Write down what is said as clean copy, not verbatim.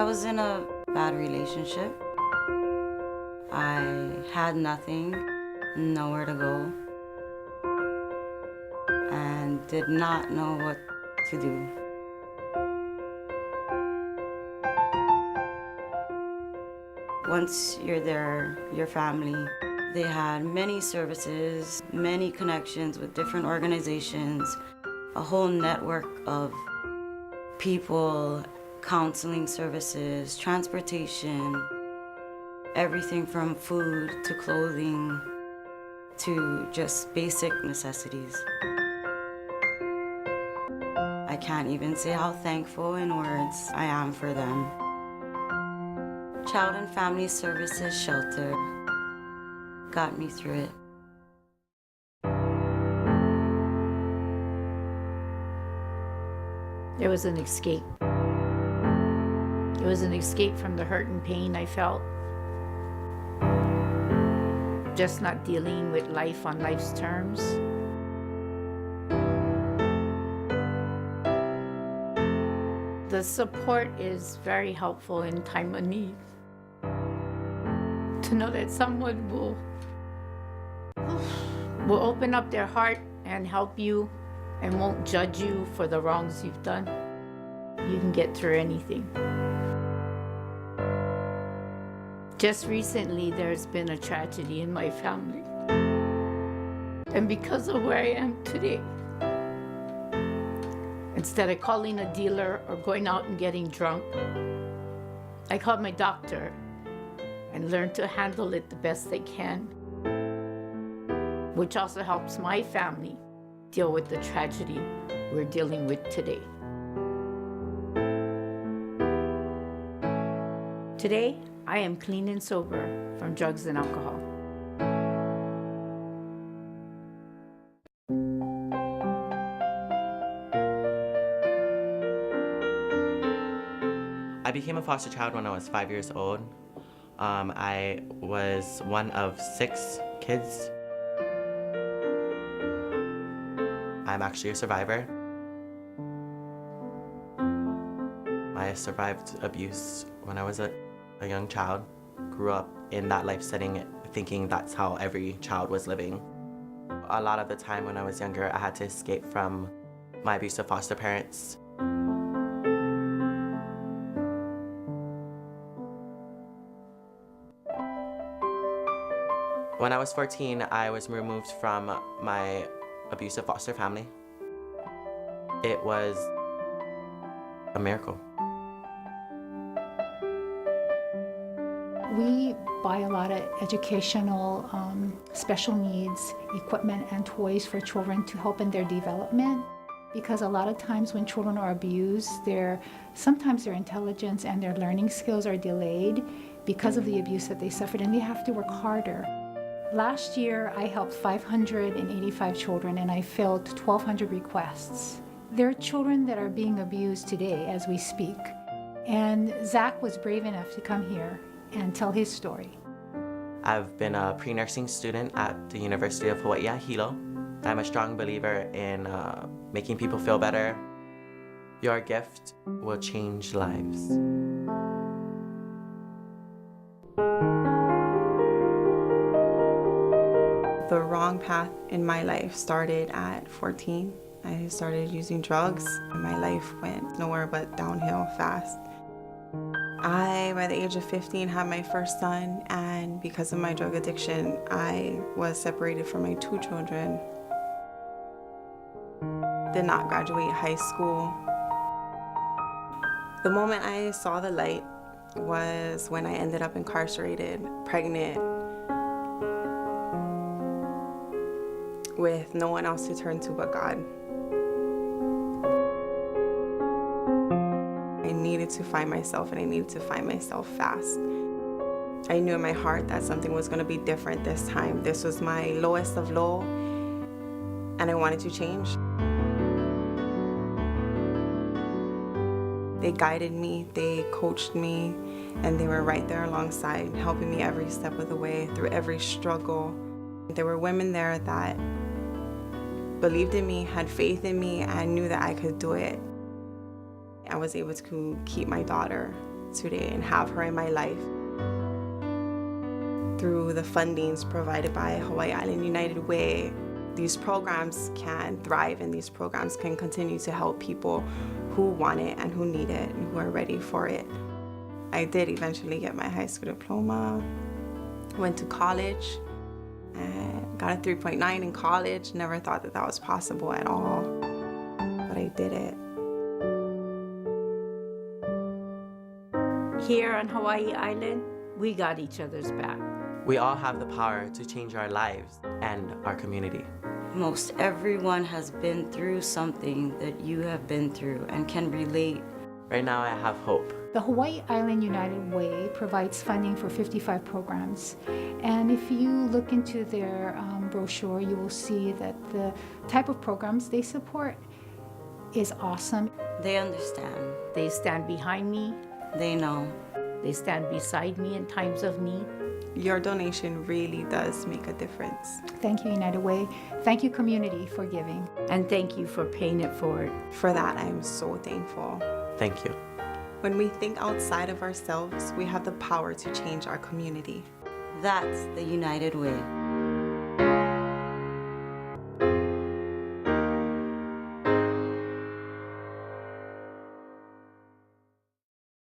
was in a bad relationship. I had nothing, nowhere to go, and did not know what to do. Once you're there, your family, they had many services, many connections with different organizations, a whole network of people, counseling services, transportation, everything from food to clothing to just basic necessities. I can't even say how thankful in words I am for them. Child and Family Services Shelter got me through it. It was an escape. It was an escape from the hurt and pain I felt. Just not dealing with life on life's terms. The support is very helpful in time of need. To know that someone will open up their heart and help you and won't judge you for the wrongs you've done. You can get through anything. Just recently, there's been a tragedy in my family. And because of where I am today, instead of calling a dealer or going out and getting drunk, I called my doctor and learned to handle it the best they can, which also helps my family deal with the tragedy we're dealing with today. Today, I am clean and sober from drugs and alcohol. I became a foster child when I was 5 years old. I was one of 6 kids. I'm actually a survivor. I survived abuse when I was a young child, grew up in that life setting thinking that's how every child was living. A lot of the time when I was younger, I had to escape from my abusive foster parents. When I was 14, I was removed from my abusive foster family. It was a miracle. We buy a lot of educational, special needs, equipment and toys for children to help in their development. Because a lot of times when children are abused, sometimes their intelligence and their learning skills are delayed because of the abuse that they suffered, and they have to work harder. Last year, I helped 585 children and I filled 1,200 requests. There are children that are being abused today as we speak. And Zach was brave enough to come here and tell his story. I've been a pre-nursing student at the University of Hawaii at Hilo. I'm a strong believer in making people feel better. Your gift will change lives. The wrong path in my life started at 14. I started using drugs and my life went nowhere but downhill fast. By the age of 15, had my first son, and because of my drug addiction, I was separated from my 2 children. Did not graduate high school. The moment I saw the light was when I ended up incarcerated, pregnant, with no one else to turn to but God. I needed to find myself, and I needed to find myself fast. I knew in my heart that something was going to be different this time. This was my lowest of low, and I wanted to change. They guided me, they coached me, and they were right there alongside, helping me every step of the way, through every struggle. There were women there that believed in me, had faith in me, and knew that I could do it. I was able to keep my daughter today and have her in my life. Through the fundings provided by Hawaii Island United Way, these programs can thrive and these programs can continue to help people who want it and who need it and who are ready for it. I did eventually get my high school diploma, went to college, and got a 3.9 in college. Never thought that that was possible at all, but I did it. Here on Hawaii Island, we got each other's back. We all have the power to change our lives and our community. Most everyone has been through something that you have been through and can relate. Right now, I have hope. The Hawaii Island United Way provides funding for 55 programs. And if you look into their brochure, you will see that the type of programs they support is awesome. They understand. They stand behind me. They know. They stand beside me in times of need. Your donation really does make a difference. Thank you, United Way. Thank you, community, for giving. And thank you for paying it forward. For that, I'm so thankful. Thank you. When we think outside of ourselves, we have the power to change our community. That's the United Way.